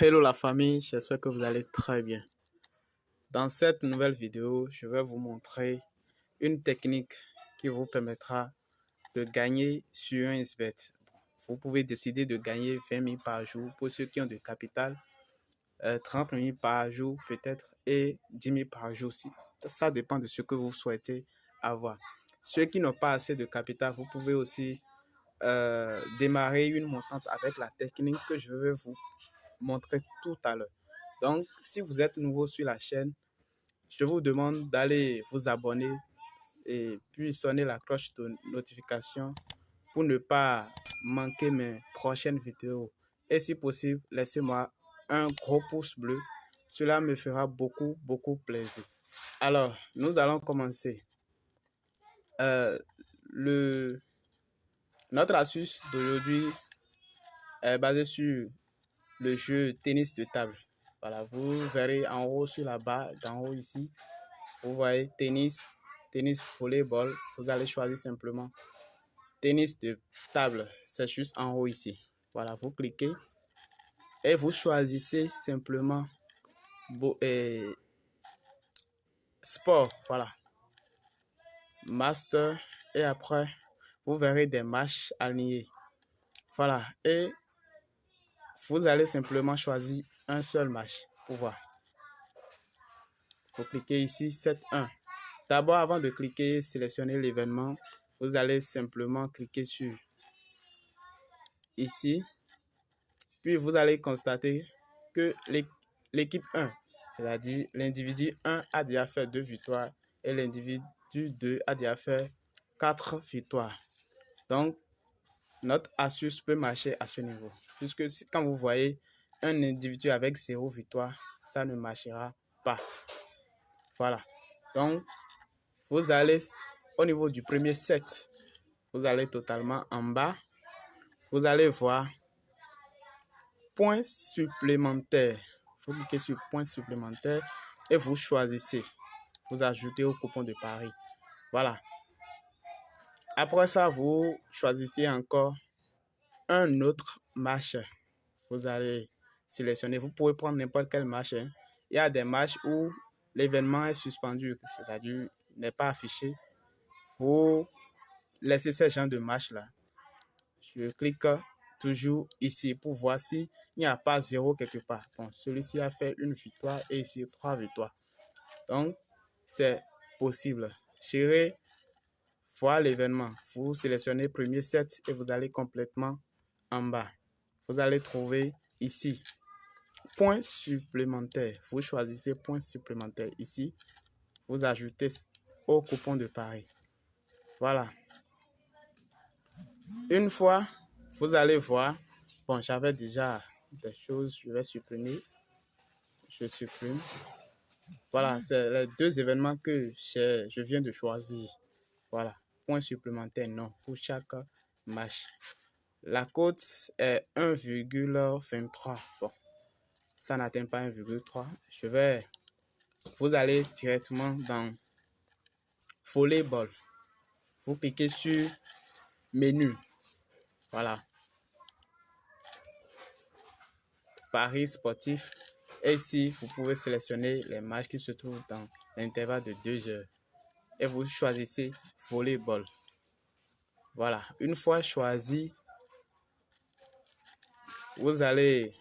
Hello la famille, j'espère que vous allez très bien. Dans cette nouvelle vidéo, je vais vous montrer une technique qui vous permettra de gagner sur un XBet. Vous pouvez décider de gagner 20 000 par jour pour ceux qui ont de capital, 30 000 par jour peut-être et 10 000 par jour. Ça dépend de ce que vous souhaitez avoir. Ceux qui n'ont pas assez de capital, vous pouvez aussi démarrer une montante avec la technique que je vais vous montrer tout à l'heure. Donc, si vous êtes nouveau sur la chaîne, je vous demande d'aller vous abonner et puis sonner la cloche de notification pour ne pas manquer mes prochaines vidéos. Et si possible, laissez-moi un gros pouce bleu. Cela me fera beaucoup plaisir. Alors, nous allons commencer. Notre astuce d'aujourd'hui est basée sur le jeu tennis de table. Voilà, vous verrez en haut sur la barre d'en haut ici, vous voyez tennis volleyball. Vous allez choisir simplement tennis de table, c'est juste en haut ici. Voilà, vous cliquez et vous choisissez simplement sport, voilà, master, et après vous verrez des matchs alignés. Voilà, et vous allez simplement choisir un seul match pour voir. Vous cliquez ici 7-1. D'abord, avant de cliquer, sélectionner l'événement, vous allez simplement cliquer sur ici. Puis vous allez constater que l'équipe 1, c'est-à-dire l'individu 1 a déjà fait 2 victoires et l'individu 2 a déjà fait 4 victoires. Donc, notre astuce peut marcher à ce niveau. Puisque quand vous voyez un individu avec 0 victoire, ça ne marchera pas. Voilà. Donc, vous allez au niveau du premier set, vous allez totalement en bas. Vous allez voir points supplémentaires. Vous cliquez sur points supplémentaires et vous choisissez. Vous ajoutez au coupon de Paris. Voilà. Après ça, vous choisissez encore un autre match. Vous allez sélectionner. Vous pouvez prendre n'importe quel match. Il y a des matchs où l'événement est suspendu, c'est-à-dire n'est pas affiché. Vous laissez ce genre de match-là. Je clique toujours ici pour voir s'il n'y a pas 0 quelque part. Bon, celui-ci a fait 1 victoire et ici 3 victoires. Donc, c'est possible. J'irai voir l'événement. Vous sélectionnez premier set et vous allez complètement en bas. Vous allez trouver ici points supplémentaires. Vous choisissez points supplémentaires ici. Vous ajoutez au coupon de Paris. Voilà. Une fois, vous allez voir. Bon, j'avais déjà des choses. Je vais supprimer. Je supprime. Voilà, c'est les 2 événements que je viens de choisir. Voilà. Point supplémentaire, non, pour chaque match. La cote est 1,23. Bon, ça n'atteint pas 1,3. Vous allez directement dans volleyball. Vous cliquez sur menu. Voilà. Paris sportif. Et ici, vous pouvez sélectionner les matchs qui se trouvent dans l'intervalle de 2 heures. Et vous choisissez volleyball. Voilà. Une fois choisi, vous allez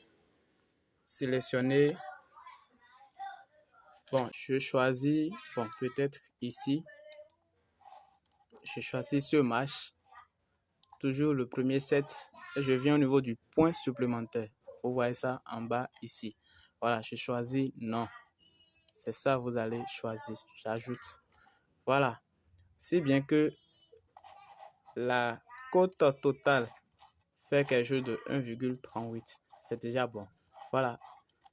sélectionner. Bon, je choisis, bon, peut-être ici. Je choisis ce match. Toujours le premier set. Et je viens au niveau du point supplémentaire. Vous voyez ça en bas ici. Voilà, je choisis non. C'est ça, vous allez choisir. J'ajoute. Voilà. Si bien que la cote totale fait quelque chose de 1,38. C'est déjà bon. Voilà.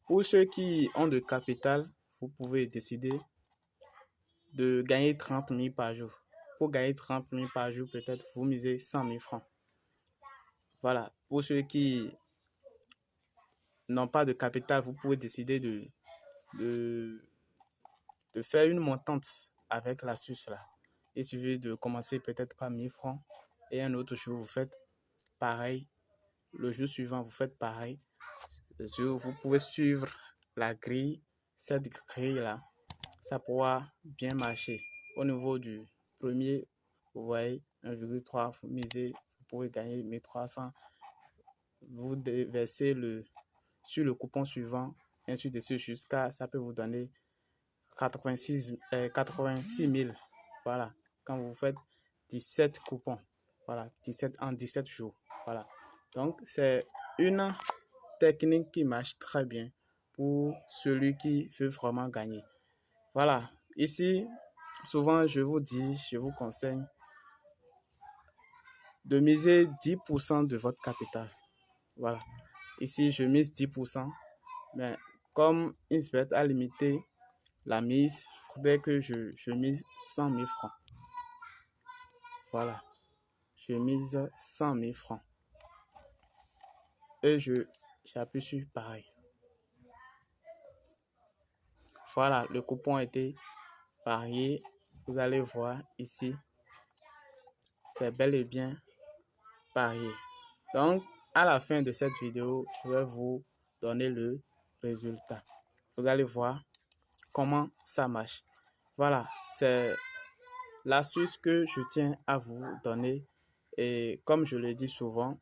Pour ceux qui ont de capital, vous pouvez décider de gagner 30 000 par jour. Pour gagner 30 000 par jour, peut-être vous misez 100 000 francs. Voilà. Pour ceux qui n'ont pas de capital, vous pouvez décider de faire une montante avec l'astuce là. Il suffit de commencer peut-être par 1000 francs et un autre jour, vous faites pareil. Le jour suivant, vous faites pareil. Vous pouvez suivre la grille, cette grille-là, ça pourra bien marcher. Au niveau du premier, vous voyez, 1,3, vous misez, vous pouvez gagner 1300. Vous versez sur le coupon suivant, ainsi de suite, jusqu'à, ça peut vous donner 86 000. Voilà, quand vous faites 17 coupons, voilà, 17 en 17 jours. Voilà, donc c'est une technique qui marche très bien pour celui qui veut vraiment gagner. Voilà, ici, souvent je vous conseille de miser 10% de votre capital. Voilà, ici je mise 10%, mais comme Insbet a limité la mise, il faudrait que je mise 100 000 francs. Voilà, je mise 100 000 francs. Et j'appuie sur pareil. Voilà, le coupon a été parié. Vous allez voir ici, c'est bel et bien parié. Donc, à la fin de cette vidéo, je vais vous donner le résultat. Vous allez voir comment ça marche. Voilà, c'est l'astuce que je tiens à vous donner. Et comme je le dis souvent,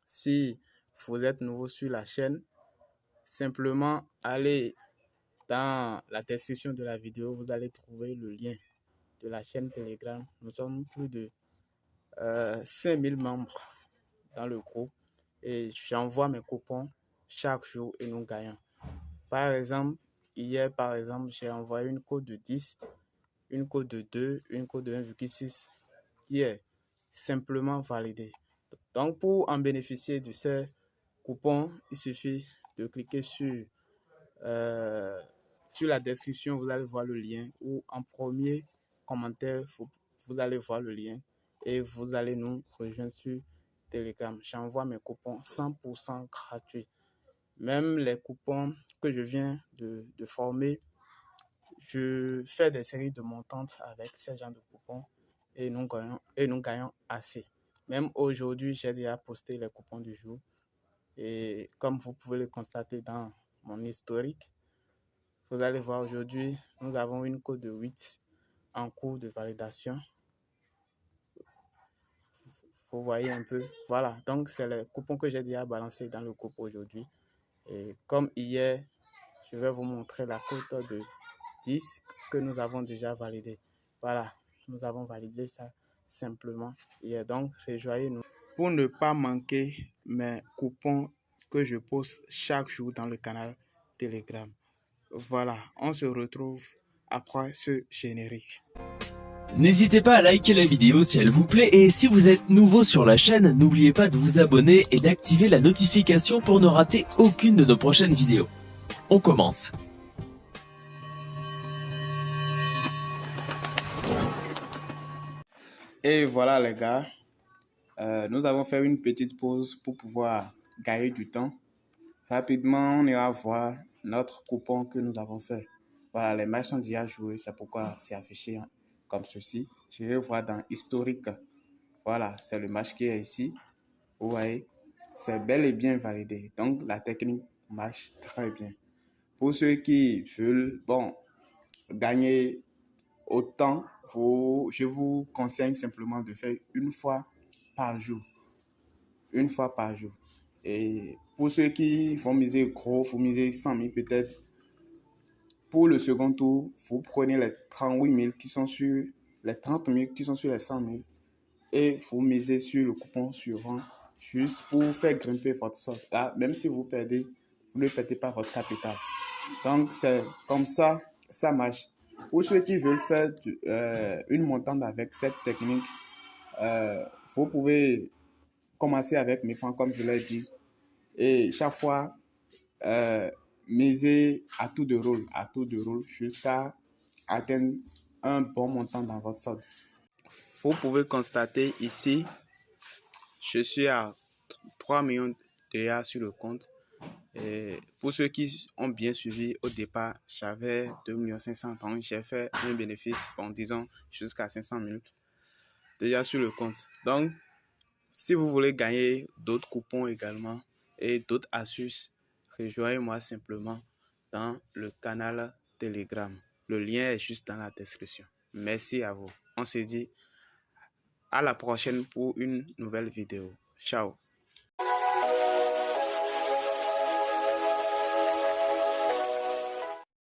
si vous êtes nouveau sur la chaîne, simplement allez dans la description de la vidéo, vous allez trouver le lien de la chaîne Telegram. Nous sommes plus de 5000 membres dans le groupe et j'envoie mes coupons chaque jour et nous gagnons. Par exemple, hier, j'ai envoyé une code de 10, une code de 2, une code de 1,6 qui est simplement validée. Donc, pour en bénéficier de ces coupons, il suffit de cliquer sur la description, vous allez voir le lien ou en premier commentaire, vous allez voir le lien et vous allez nous rejoindre sur Telegram. J'envoie mes coupons 100% gratuits. Même les coupons que je viens de former, je fais des séries de montantes avec ces genres de coupons et nous gagnons assez. Même aujourd'hui, j'ai déjà posté les coupons du jour et comme vous pouvez le constater dans mon historique, vous allez voir aujourd'hui, nous avons une code de 8 en cours de validation. Vous voyez un peu. Voilà, donc c'est le coupon que j'ai déjà balancé dans le groupe aujourd'hui. Et comme hier, je vais vous montrer la cote de 10 que nous avons déjà validé. Voilà, nous avons validé ça simplement hier. Donc, rejoignez-nous pour ne pas manquer mes coupons que je poste chaque jour dans le canal Telegram. Voilà, on se retrouve après ce générique. N'hésitez pas à liker la vidéo si elle vous plaît et si vous êtes nouveau sur la chaîne, n'oubliez pas de vous abonner et d'activer la notification pour ne rater aucune de nos prochaines vidéos. On commence. Et voilà les gars, nous avons fait une petite pause pour pouvoir gagner du temps. Rapidement, on ira voir notre coupon que nous avons fait. Voilà, les matchs sont déjà joués, c'est pourquoi c'est affiché comme ceci. Je vais voir dans historique. Voilà, c'est le match qui est ici. Vous voyez, c'est bel et bien validé. Donc, la technique marche très bien. Pour ceux qui veulent, gagner autant, je vous conseille simplement de faire une fois par jour. Une fois par jour. Et pour ceux qui vont miser gros, vous misez 100 000 peut-être. Pour le second tour, vous prenez les 38 000 qui sont sur les 30 000 qui sont sur les 100 000 et vous misez sur le coupon suivant juste pour faire grimper votre sorte. Là, même si vous perdez, vous ne perdez pas votre capital. Donc, c'est comme ça, ça marche. Pour ceux qui veulent faire une montante avec cette technique, vous pouvez commencer avec 1000 francs, comme je l'ai dit. Et chaque fois, miser à tour de rôle, jusqu'à atteindre un bon montant dans votre solde. Vous pouvez constater ici, je suis à 3 millions déjà sur le compte. Et pour ceux qui ont bien suivi au départ, j'avais 2 500 000, donc j'ai fait un bénéfice, disons, jusqu'à 500 000 déjà sur le compte. Donc, si vous voulez gagner d'autres coupons également et d'autres astuces, rejoignez-moi simplement dans le canal Telegram. Le lien est juste dans la description. Merci à vous. On se dit à la prochaine pour une nouvelle vidéo. Ciao.